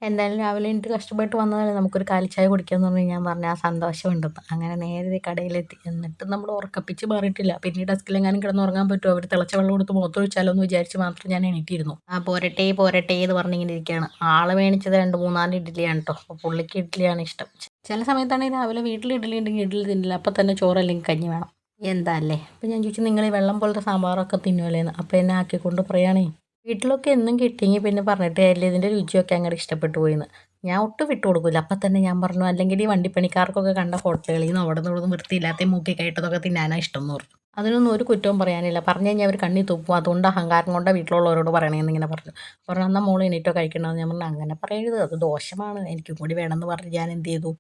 എന്തായാലും രാവിലെ എണീറ്റ് കഷ്ടപ്പെട്ട് വന്നതല്ലേ നമുക്കൊരു കാലിച്ചായ കുടിക്കാന്ന് പറഞ്ഞ് ഞാൻ പറഞ്ഞ ആ സന്തോഷമുണ്ടെന്ന്. അങ്ങനെ നേരെ കടയിലെത്തി. എന്നിട്ടും നമ്മൾ ഉറക്കപ്പിച്ച് മാറിയിട്ടില്ല. പിന്നെ ഈ ഡെസ്കിലെങ്ങാനും കിടന്നുറങ്ങാൻ പറ്റുമോ? അവർ തിളച്ച വെള്ളം കൊടുത്ത് മുഖത്തൊഴിച്ചാലോ എന്ന് വിചാരിച്ച് മാത്രം ഞാൻ എണീറ്റിരുന്നു. ആ പോരട്ടെ പോരട്ടെ എന്ന് പറഞ്ഞിങ്ങനെ ഇരിക്കുകയാണ്. ആള് മേടിച്ചത് 2, 3, 4 ഇഡ്ഡലിയാണ് കേട്ടോ. അപ്പോൾ പുള്ളിക്ക് ഇഡ്ഡലിയാണ് ഇഷ്ടം. ചില സമയത്താണെങ്കിൽ രാവിലെ വീട്ടിൽ ഇഡ്ഡലി ഉണ്ടെങ്കിൽ ഇഡ്ഡലി തിന്നില്ല. അപ്പം തന്നെ ചോറ് അല്ലെങ്കിൽ കഞ്ഞി വേണം. എന്താ അല്ലേ? അപ്പം ഞാൻ ചോദിച്ചു നിങ്ങൾ ഈ വെള്ളം പോലത്തെ സാമ്പാറൊക്കെ തിന്നുമല്ലേന്ന്. അപ്പോൾ എന്നെ ആക്കിക്കൊണ്ട് പറയുകയാണേ. വീട്ടിലൊക്കെ എന്നും കിട്ടിയെങ്കിൽ പിന്നെ പറഞ്ഞിട്ട് കാര്യമില്ല. ഇതിൻ്റെ രുചിയൊക്കെ അങ്ങോട്ട് ഇഷ്ടപ്പെട്ടു പോയിന്ന്. ഞാൻ ഒട്ടും വിട്ടു കൊടുക്കില്ല. അപ്പം തന്നെ ഞാൻ പറഞ്ഞു അല്ലെങ്കിൽ ഈ വണ്ടിപ്പണിക്കാർക്കൊക്കെ കണ്ട ഹോട്ടലുകളിൽ നിന്ന് അവിടെ നിന്നൊന്നും വൃത്തിയില്ലാത്ത മൂക്കി കയറ്റതൊക്കെ തിന്നാനാണ് ഇഷ്ടം എന്ന് പറഞ്ഞു. അതിനൊന്നും ഒരു കുറ്റവും പറയാനില്ല. പറഞ്ഞു കഴിഞ്ഞാൽ അവർ കണ്ണി തുപ്പും. അതുകൊണ്ട് അഹങ്കാരം കൊണ്ട് വീട്ടിലുള്ളവരോട് പറയണേന്ന് ഇങ്ങനെ പറഞ്ഞു. പറഞ്ഞു എന്നാൽ മോൾ എണീറ്റോ കഴിക്കണമെന്ന്. ഞാൻ പറഞ്ഞു അങ്ങനെ പറയരുത്, അത് ദോഷമാണ്, എനിക്കും കൂടി വേണമെന്ന് പറഞ്ഞ് ഞാൻ എന്ത് ചെയ്തു,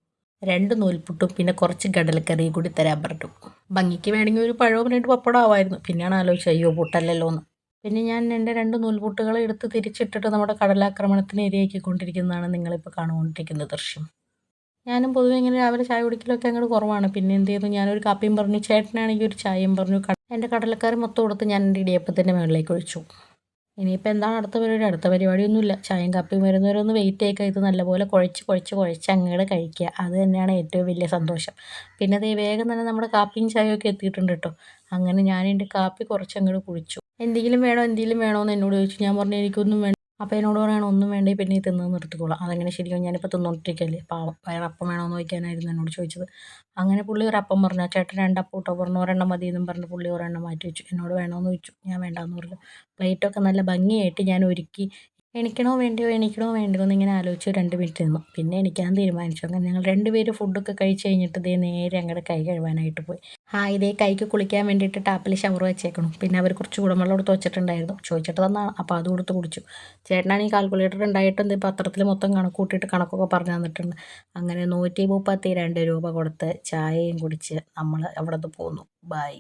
2 നൂൽപുട്ടും പിന്നെ കുറച്ച് കടലക്കറിയും കൂടി തരാൻ പറഞ്ഞു. ഭംഗിക്ക് വേണമെങ്കിൽ ഒരു പഴവും 2 പപ്പടം ആവായിരുന്നു. പിന്നെയാണ് ആലോചിച്ചത് അയ്യോ പുട്ടല്ലല്ലോ എന്ന്. പിന്നെ ഞാൻ എൻ്റെ 2 നൂൽപുട്ടുകൾ എടുത്ത് തിരിച്ചിട്ടിട്ട് നമ്മുടെ കടലാക്രമണത്തിന് ഇരയാക്കിക്കൊണ്ടിരിക്കുന്നതാണ് നിങ്ങളിപ്പോൾ കാണുകൊണ്ടിരിക്കുന്ന ദൃശ്യം. ഞാനും പൊതുവെ ഇങ്ങനെ രാവിലെ ചായ കുടിക്കലൊക്കെ അങ്ങോട്ട് കുറവാണ്. പിന്നെ എന്ത് ചെയ്തു, ഞാനൊരു കാപ്പിയും പറഞ്ഞു, ചേട്ടനാണെങ്കിൽ ഒരു ചായയും പറഞ്ഞു. എൻ്റെ കടലക്കറി മൊത്തം കൊടുത്ത് ഞാൻ എൻ്റെ ഇടിയപ്പത്തിൻ്റെ മുകളിലേക്ക് ഒഴിച്ചു. ഇനിയിപ്പോൾ എന്താണ് അടുത്ത പരിപാടി? അടുത്ത പരിപാടിയൊന്നുമില്ല. ചായയും കാപ്പിയും വരുന്നവരെ ഒന്ന് വെയിറ്റ് ചെയ്യുക. ഇത് നല്ലപോലെ കുഴച്ച് കുഴച്ച് കുഴച്ച് അങ്ങോട്ട് കഴിക്കുക. അത് തന്നെയാണ് ഏറ്റവും വലിയ സന്തോഷം. പിന്നെ ദേ വേഗം തന്നെ നമ്മുടെ കാപ്പിയും ചായയൊക്കെ എത്തിയിട്ടുണ്ട് കേട്ടോ. അങ്ങനെ ഞാൻ എൻ്റെ കാപ്പി കുറച്ച് അങ്ങോട്ട് കുടിച്ചു. എന്തെങ്കിലും വേണോ എന്തെങ്കിലും വേണോ എന്ന് എന്നോട് ചോദിച്ചു. ഞാൻ പറഞ്ഞു എനിക്കൊന്നും വേണ്ട. അപ്പോൾ എന്നോട് പറയണം ഒന്നും വേണ്ടേ പിന്നെ ഈ തിന്നത് നിർത്തിക്കോളാം. അതങ്ങനെ ശരിയാവും, ഞാനിപ്പോൾ തിന്നോണ്ടിരിക്കുകയല്ലേ. പാവം വേറെ അപ്പം വേണമെന്ന് ചോദിക്കാനായിരുന്നു എന്നോട് ചോദിച്ചത്. അങ്ങനെ പുള്ളി ഒരപ്പം പറഞ്ഞു. ആ ചേട്ടൻ 2 അപ്പം ഇട്ടോ പറഞ്ഞു. ഒരെണ്ണം മതി എന്നും പറഞ്ഞ് പുള്ളി ഒരെണ്ണം മാറ്റി വെച്ചു. എന്നോട് വേണമെന്ന് ചോദിച്ചു. ഞാൻ വേണ്ടാന്ന് പറഞ്ഞു. പ്ലേറ്റൊക്കെ നല്ല ഭംഗിയായിട്ട് ഞാൻ ഒരുക്കി. എണീക്കണോ വേണ്ടയോ എണീക്കണോ വേണ്ടയോ എന്ന് ഇങ്ങനെ ആലോചിച്ച് 2 മിനിറ്റ് നിന്നു. പിന്നെ എണീക്കാൻ തീരുമാനിച്ചു. അങ്ങനെ ഞങ്ങൾ 2 പേരും ഫുഡൊക്കെ കഴിച്ച് കഴിഞ്ഞിട്ട് ദേ നേരെ അങ്ങോട്ട് കൈ കഴുകാനായിട്ട് പോയി. ഇതേ കൈക്ക് കുളിക്കാൻ വേണ്ടിയിട്ട് ടാപ്പിൽ ഷവർ വെച്ചേക്കണം. പിന്നെ അവർ കുറച്ച് കുടമ്പെള്ളം എടുത്ത് വെച്ചിട്ടുണ്ടായിരുന്നു. ചോദിച്ചിട്ട് തന്നതാണ്. അപ്പോൾ അതും എടുത്ത് കുടിച്ചു. ചേട്ടനാണെങ്കിൽ കാൽക്കുലേറ്റർ ഉണ്ടായിട്ട് എന്ത് പത്രത്തിൽ മൊത്തം കണക്ക് കൂട്ടിയിട്ട് കണക്കൊക്കെ പറഞ്ഞു തന്നിട്ടുണ്ട്. അങ്ങനെ 132 രൂപ കൊടുത്ത് ചായയും കുടിച്ച് നമ്മൾ അവിടെ നിന്ന് പോന്നു. ബൈ.